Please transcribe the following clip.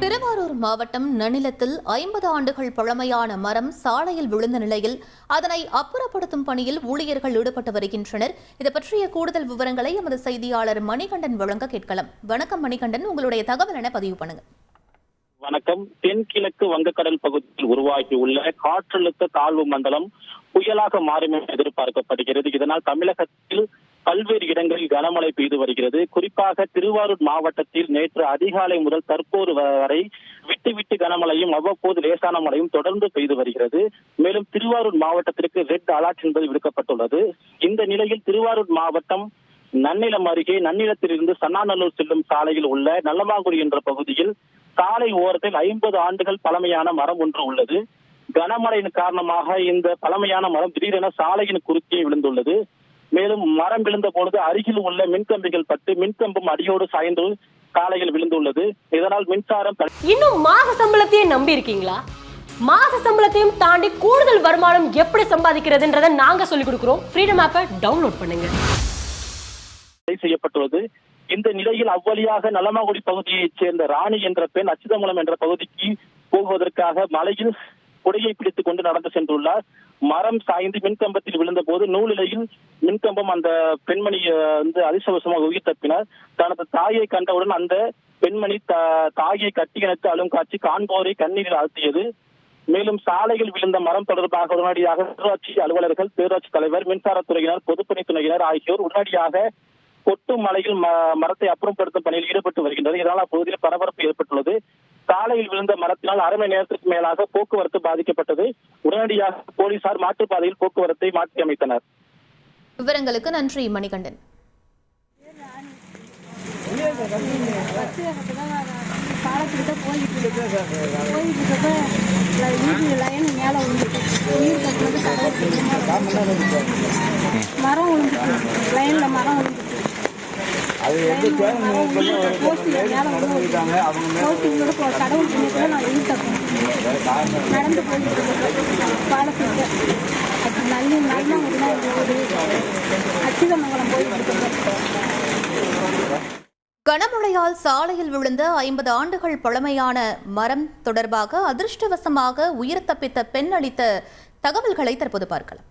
திருவாரூர் மாவட்டம் நன்னிலத்தில் 50 ஆண்டுகள் பழமையான மரம் சாலையில் விழுந்த நிலையில் அதனை அப்புறப்படுத்தும் பணியில் ஊழியர்கள் ஈடுபட்டு வருகின்றனர். இது பற்றிய கூடுதல் விவரங்களை எமது செய்தியாளர் மணிகண்டன் வழங்க கேட்கலாம். வணக்கம் மணிகண்டன், உங்களுடைய தகவல் என பதிவு பண்ணுங்க. வணக்கம். தென்கிழக்கு வங்கக்கடல் பகுதியில் உருவாகியுள்ள காற்றழுத்த தாழ்வு மண்டலம் புயலாக மாறும் என எதிர்பார்க்கப்படுகிறது. இதனால் தமிழகத்தில் பல்வேறு இடங்களில் கனமழை பெய்து வருகிறது. குறிப்பாக திருவாரூர் மாவட்டத்தில் நேற்று அதிகாலை முதல் தற்போது வரை விட்டு கனமழையும் அவ்வப்போது லேசான மழையும் தொடர்ந்து பெய்து வருகிறது. மேலும் திருவாரூர் மாவட்டத்திற்கு ரெட் அலர்ட் என்பது விடுக்கப்பட்டுள்ளது. இந்த நிலையில் திருவாரூர் மாவட்டம் நன்னிலம் அருகே நன்னிலத்திலிருந்து சன்னாநல்லூர் செல்லும் சாலையில் உள்ள நல்லமாங்குடி என்ற பகுதியில் சாலை ஓரத்தில் 50 ஆண்டுகள் பழமையான மரம் ஒன்று உள்ளது. கனமழையின் காரணமாக இந்த பழமையான மரம் திடீரென சாலையின் குறுக்கே விழுந்துள்ளது. மேலும் மரம் விழுந்த பொழுது அருகில் உள்ள மின்கம்பிகள் பட்டு மின்கம்பும் அடியோடு சாய்ந்து சாலையில் விழுந்துள்ளது. இதனால் மின்சாரம் இன்னும் மாச சம்பளத்தையே நம்பி இருக்கீங்களா? மாச சம்பளத்தையும் தாண்டி கூடுதல் வருமானம் எப்படி சம்பாதிக்கிறதுன்றதை நாங்க சொல்லிக் கொடுக்கிறோம். ஃப்ரீடம் ஆப்பை டவுன்லோட் பண்ணுங்க. செய்யப்பட்டுள்ளது. இந்த நிலையில் அவ்வழியாக நல்லமாங்குடி பகுதியைச் சேர்ந்த ராணி என்ற பெண் அச்சுதமலம் என்ற பகுதிக்கு போவதற்காக மலையில் குடையை பிடித்துக் கொண்டு நடந்து சென்றுள்ளார். மரம் சாய்ந்து மின்கம்பத்தில் விழுந்த போது நூலிலையில் மின்கம்பம் அந்த பெண்மணி அதிர்ஷ்டவசமாக உயிர் தப்பினார். தனது தாயை கண்டவுடன் அந்த பெண்மணி தாயை கட்டி அணைத்து அழும் காட்சி காண்போரை கண்ணீரில் ஆழ்த்தியது. மேலும் சாலையில் விழுந்த மரம் தொடர்பாக உடனடியாக ஊராட்சி அலுவலர்கள், பேரூராட்சி தலைவர், மின்சாரத்துறையினர், பொதுப்பணித்துறையினர் ஆகியோர் உடனடியாக கொட்டும் மலையில் மரத்தை அப்புறப்படுத்தும் பணியில் ஈடுபட்டு வருகின்றனர். இதனால் அப்பகுதியில் பரபரப்பு ஏற்பட்டுள்ளது. சாலையில் விழுந்த மரத்தினால் அரை மணி நேரத்திற்கு மேலாக போக்குவரத்து பாதிக்கப்பட்டது. உடனடியாக போலீசார் மாற்றுப்பாதையில் போக்குவரத்தை மாற்றி அமைத்தனர். விவரங்களுக்கு நன்றி மணிகண்டன். அது கனமழையால் சாலையில் விழுந்த 50 ஆண்டுகள் பழமையான மரம் தொடர்பாக அதிர்ஷ்டவசமாக உயிர் தப்பித்த பெண் அளித்த தகவல்களை தற்போது பார்க்கலாம்.